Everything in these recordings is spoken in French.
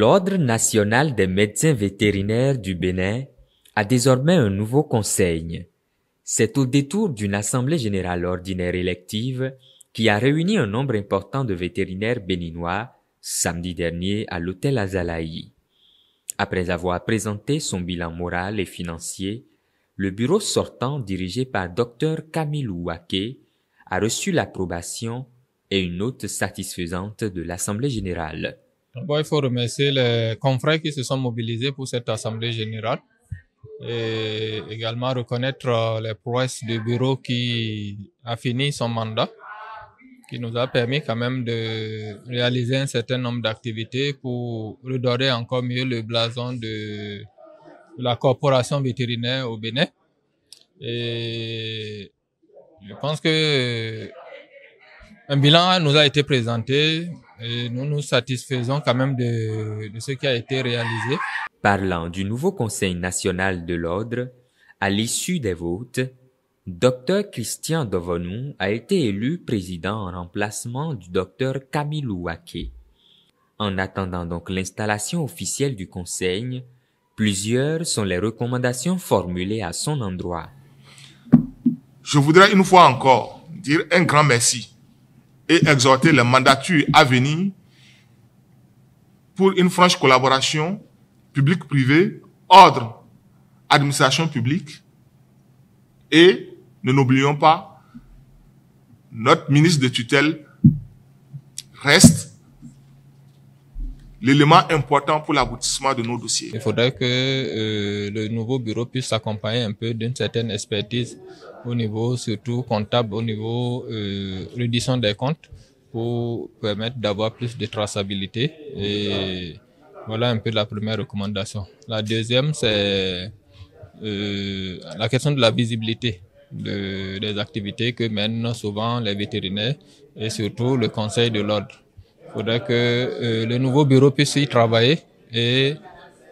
L'Ordre national des médecins vétérinaires du Bénin a désormais un nouveau conseil. C'est au détour d'une assemblée générale ordinaire élective qui a réuni un nombre important de vétérinaires béninois samedi dernier à l'hôtel Azalaï. Après avoir présenté son bilan moral et financier, le bureau sortant dirigé par Dr Camilou Wake a reçu l'approbation et une note satisfaisante de l'Assemblée générale. D'abord, il faut remercier les confrères qui se sont mobilisés pour cette Assemblée générale et également reconnaître les prouesses du bureau qui a fini son mandat, qui nous a permis quand même de réaliser un certain nombre d'activités pour redorer encore mieux le blason de la corporation vétérinaire au Bénin. Et je pense que un bilan nous a été présenté et nous nous satisfaisons quand même de ce qui a été réalisé. Parlant du nouveau Conseil national de l'Ordre, à l'issue des votes, Dr Christian Dovonou a été élu président en remplacement du Dr Camilou Wake. En attendant donc l'installation officielle du Conseil, plusieurs sont les recommandations formulées à son endroit. Je voudrais une fois encore dire un grand merci et exhorter les mandatures à venir pour une franche collaboration public-privé, ordre, administration publique. Et ne n'oublions pas, notre ministre de tutelle reste l'élément important pour l'aboutissement de nos dossiers. Il faudrait que le nouveau bureau puisse s'accompagner un peu d'une certaine expertise au niveau surtout comptable, au niveau reddition des comptes pour permettre d'avoir plus de traçabilité. Et voilà un peu la première recommandation. La deuxième, c'est la question de la visibilité des activités que mènent souvent les vétérinaires et surtout le conseil de l'ordre. Il faudrait que le nouveau bureau puisse y travailler et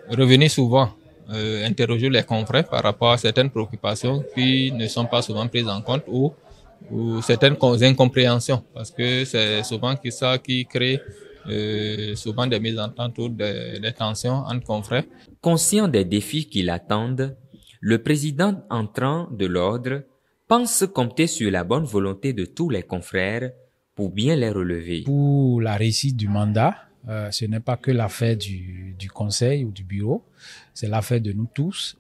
revenir souvent interroger les confrères par rapport à certaines préoccupations qui ne sont pas souvent prises en compte ou certaines incompréhensions, parce que c'est souvent ça qui crée souvent des mésententes ou des tensions entre confrères. Conscient des défis qui l'attendent, le président entrant de l'Ordre pense compter sur la bonne volonté de tous les confrères pour bien les relever. Pour la réussite du mandat, ce n'est pas que l'affaire du conseil ou du bureau, c'est l'affaire de nous tous.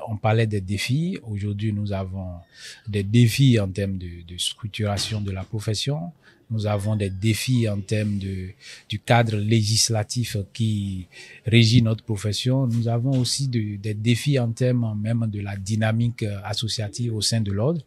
On parlait des défis. Aujourd'hui, nous avons des défis en termes de structuration de la profession. Nous avons des défis en termes du cadre législatif qui régit notre profession. Nous avons aussi des défis en termes même de la dynamique associative au sein de l'ordre.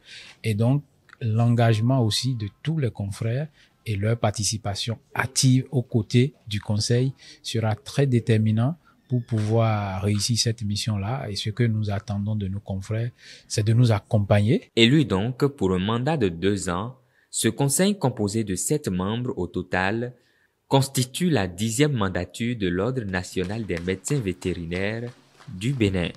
Et donc, l'engagement aussi de tous les confrères et leur participation active aux côtés du conseil sera très déterminant pour pouvoir réussir cette mission-là. Et ce que nous attendons de nos confrères, c'est de nous accompagner. Élu donc pour un mandat de 2 ans, ce conseil composé de 7 membres au total constitue la 10e mandature de l'Ordre national des médecins vétérinaires du Bénin.